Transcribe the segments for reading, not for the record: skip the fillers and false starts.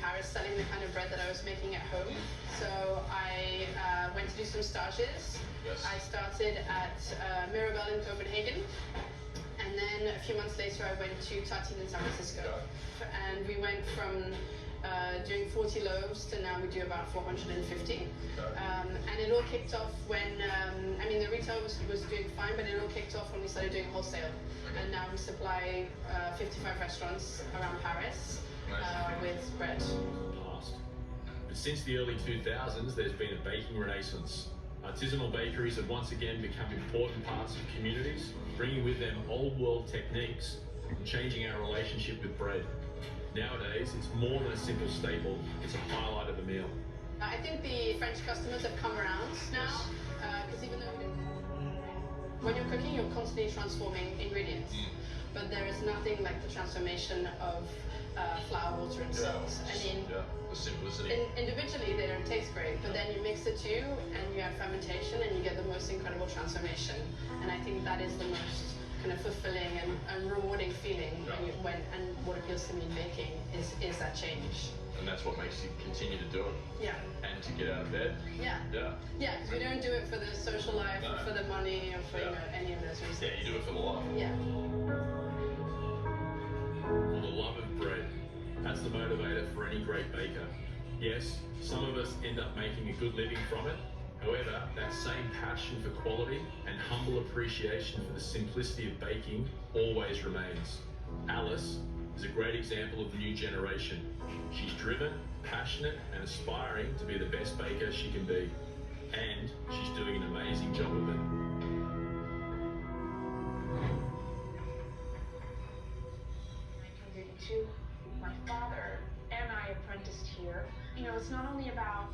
Paris selling the kind of bread that I was making at home. So I went to do some stages. Yes. I started at Mirabel in Copenhagen. And then a few months later, I went to Tartine in San Francisco. And we went from doing 40 loaves to now we do about 450. And it all kicked off when, the retail was doing fine, but it all kicked off when we started doing wholesale. And now we supply 55 restaurants around Paris with bread. Past. But since the early 2000s, there's been a baking renaissance. Artisanal bakeries have once again become important parts of communities, bringing with them old world techniques and changing our relationship with bread. Nowadays, it's more than a simple staple, it's a highlight of the meal. I think the French customers have come around now, because even though when you're cooking, you're constantly transforming ingredients. But there is nothing like the transformation of flour, water, and salt. The simplicity. Individually, they don't taste great, but then you mix the two, and you have fermentation, and you get the most incredible transformation. And I think that is the most kind of fulfilling and rewarding feeling and what appeals to me in baking is that change. And that's what makes you continue to do it. Yeah. And to get out of bed. Yeah. Yeah. Yeah, because we don't do it for the social life or for the money or for any of those reasons. Yeah, you do it for the love. Yeah. For the love of bread. That's the motivator for any great baker. Yes, some of us end up making a good living from it. However, that same passion for quality and humble appreciation for the simplicity of baking always remains. Alice is a great example of the new generation. She's driven, passionate, and aspiring to be the best baker she can be. And she's doing an amazing job of it. In 1932, my father and I apprenticed here. You know, it's not only about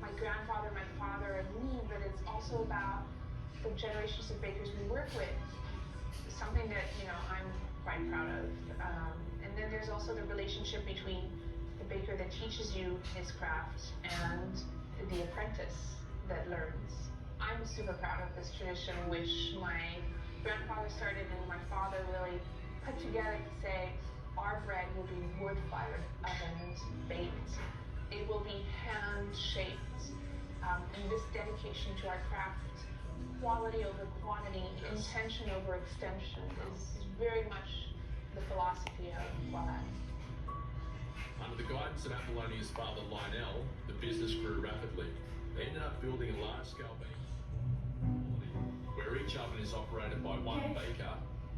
my grandfather, my father, and me, but it's also about the generations of bakers we work with. Something that, I'm quite proud of. And then there's also the relationship between the baker that teaches you his craft and the apprentice that learns. I'm super proud of this tradition, which my grandfather started and my father really put together to say, our bread will be wood-fired, oven baked. It will be hand-shaped. And this dedication to our craft, quality over quantity, intention over extension, is very much the philosophy of Poilâne. Under the guidance of Apollonia's father Lionel, the business grew rapidly. They ended up building a large-scale bakery, where each oven is operated by one baker,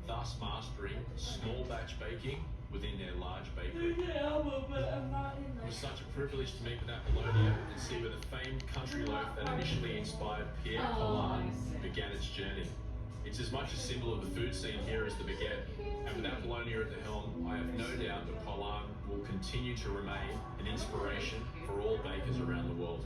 thus mastering small batch baking within their large bakery. It was such a privilege to meet with Apollonia and see where the famed country loaf that initially inspired Pierre Poilâne began its journey. It's as much a symbol of the food scene here as the baguette, and with Apollonia at the helm, I have no doubt that Poilâne will continue to remain an inspiration for all bakers around the world.